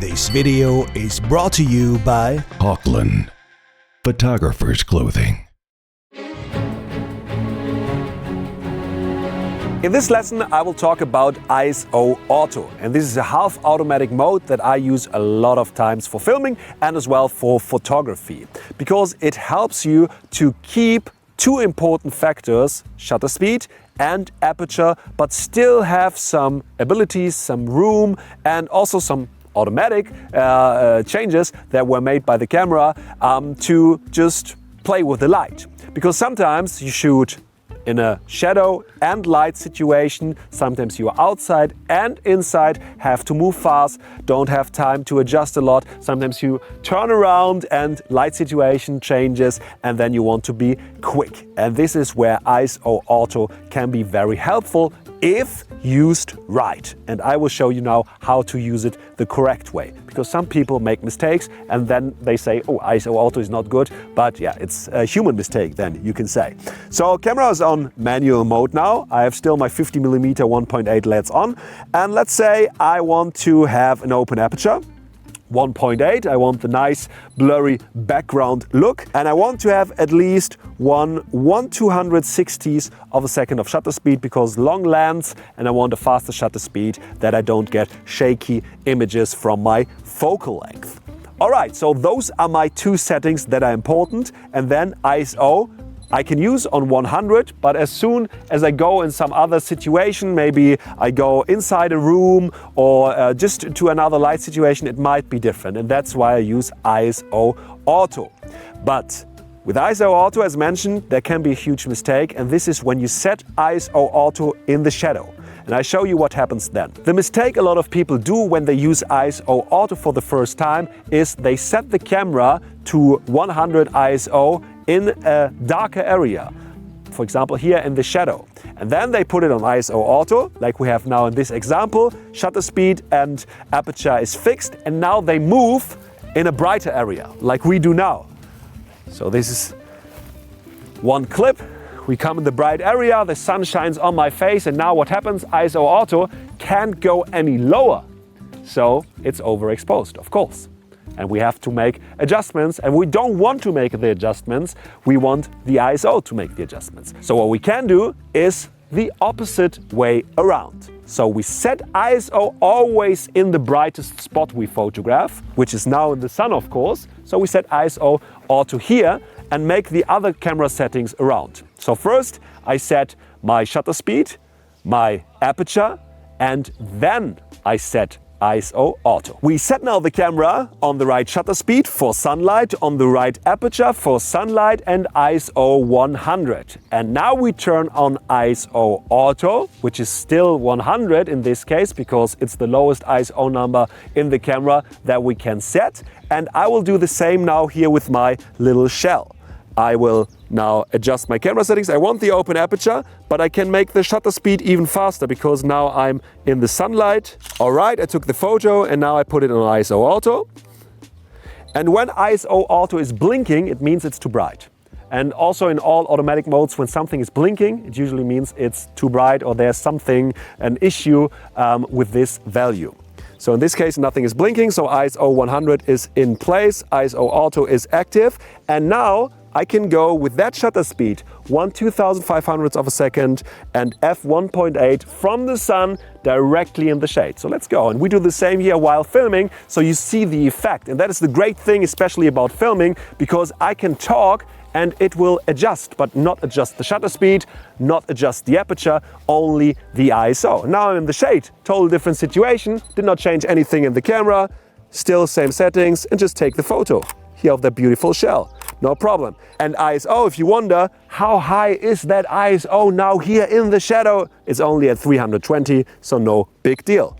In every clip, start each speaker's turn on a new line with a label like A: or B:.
A: This video is brought to you by
B: Auckland Photographer's Clothing.
C: In this lesson, I will talk about ISO Auto, and this is a half automatic mode that I use a lot of times for filming and as well for photography, because it helps you to keep two important factors, shutter speed and aperture, but still have some abilities, some room, and also some automatic changes that were made by the camera to just play with the light. Because sometimes you shoot in a shadow and light situation, sometimes you are outside and inside, have to move fast, don't have time to adjust a lot, sometimes you turn around and light situation changes and then you want to be quick. And this is where ISO Auto can be very helpful if used right. And I will show you now how to use it the correct way. Because some people make mistakes and then they say, oh, ISO Auto is not good. But yeah, it's a human mistake then, you can say. So camera is on manual mode now. I have still my 50mm 1.8 LEDs on. And let's say I want to have an open aperture. 1.8, I want the nice blurry background look, and I want to have at least 1/260th of a second of shutter speed because long lens, and I want a faster shutter speed that I don't get shaky images from my focal length. Alright, so those are my two settings that are important, and then ISO I can use on 100, but as soon as I go in some other situation, maybe I go inside a room or just to another light situation, it might be different. And that's why I use ISO Auto. But with ISO Auto, as mentioned, there can be a huge mistake. And this is when you set ISO Auto in the shadow. And I show you what happens then. The mistake a lot of people do when they use ISO Auto for the first time is they set the camera to 100 ISO in a darker area, for example here in the shadow. And then they put it on ISO Auto, like we have now in this example. Shutter speed and aperture is fixed, and now they move in a brighter area, like we do now. So this is one clip. We come in the bright area, the sun shines on my face, and now what happens? ISO Auto can't go any lower. So it's overexposed, of course. And we have to make adjustments, and we don't want to make the adjustments, we want the ISO to make the adjustments. So what we can do is the opposite way around. So we set ISO always in the brightest spot we photograph, which is now in the sun, of course. So we set ISO Auto here and make the other camera settings around. So first I set my shutter speed, my aperture, and then I set ISO Auto. We set now the camera on the right shutter speed for sunlight, on the right aperture for sunlight, and ISO 100. And now we turn on ISO Auto, which is still 100 in this case because it's the lowest ISO number in the camera that we can set. And I will do the same now here with my little shell. I will now adjust my camera settings. I want the open aperture, but I can make the shutter speed even faster because now I'm in the sunlight. All right, I took the photo and now I put it on ISO Auto. And when ISO Auto is blinking, it means it's too bright. And also in all automatic modes, when something is blinking, it usually means it's too bright or there's something, an issue with this value. So in this case, nothing is blinking, so ISO 100 is in place, ISO Auto is active, and now I can go with that shutter speed, 1/2500th of a second, and f1.8 from the sun directly in the shade. So let's go. And we do the same here while filming, so you see the effect. And that is the great thing, especially about filming, because I can talk and it will adjust, but not adjust the shutter speed, not adjust the aperture, only the ISO. Now I'm in the shade, total different situation, did not change anything in the camera, still same settings, and just take the photo here of that beautiful shell. No problem. And ISO, if you wonder, how high is that ISO now here in the shadow? It's only at 320, so no big deal.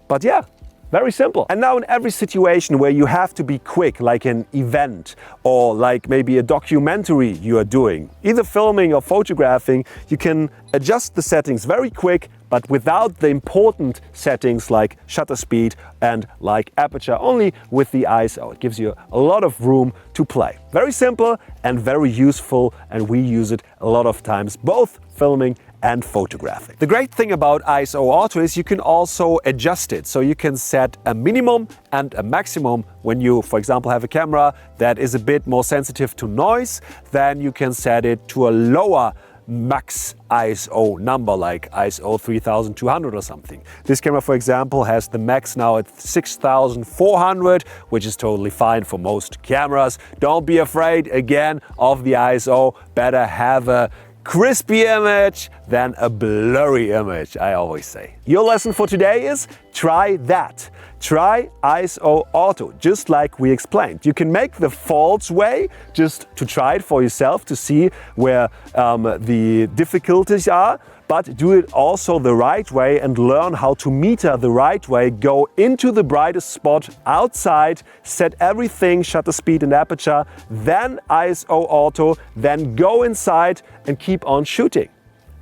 C: But yeah, very simple. And now in every situation where you have to be quick, like an event or like maybe a documentary you are doing, either filming or photographing, you can adjust the settings very quick, but without the important settings like shutter speed and like aperture, only with the ISO. It gives you a lot of room to play. Very simple and very useful, and we use it a lot of times, both filming and photographing. The great thing about ISO Auto is you can also adjust it. So you can set a minimum and a maximum. When you, for example, have a camera that is a bit more sensitive to noise, then you can set it to a lower max ISO number, like ISO 3200 or something. This camera, for example, has the max now at 6400, which is totally fine for most cameras. Don't be afraid, again, of the ISO. Better have a crispy image than a blurry image, I always say. Your lesson for today is try that. Try ISO Auto, just like we explained. You can make the false way just to try it for yourself to see where the difficulties are, but do it also the right way and learn how to meter the right way. Go into the brightest spot outside, set everything, shutter speed and aperture, then ISO Auto, then go inside and keep on shooting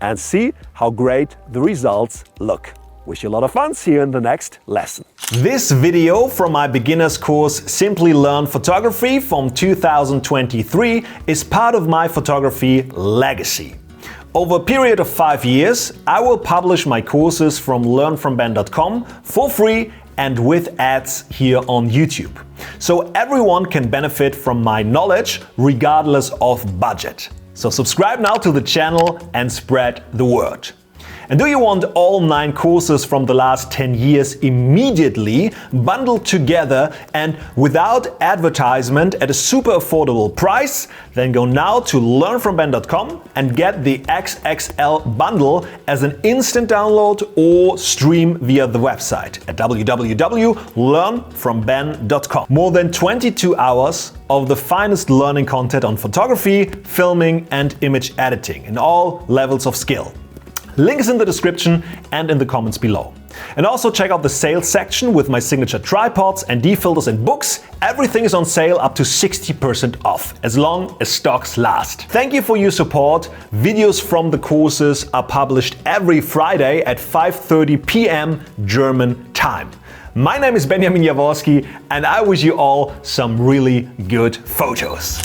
C: and see how great the results look. Wish you a lot of fun. See you in the next lesson. This video from my beginner's course Simply Learn Photography from 2023 is part of my photography legacy. Over a period of 5 years, I will publish my courses from learnfromben.com for free and with ads here on YouTube. So everyone can benefit from my knowledge regardless of budget. So subscribe now to the channel and spread the word. And do you want all 9 courses from the last 10 years immediately bundled together and without advertisement at a super affordable price? Then go now to learnfromben.com and get the XXL Bundle as an instant download or stream via the website at www.learnfromben.com. More than 22 hours of the finest learning content on photography, filming and image editing in all levels of skill. Links in the description and in the comments below. And also check out the sales section with my signature tripods and D-filters and books. Everything is on sale up to 60% off, as long as stocks last. Thank you for your support. Videos from the courses are published every Friday at 5:30 p.m. German time. My name is Benjamin Jaworskyj and I wish you all some really good photos.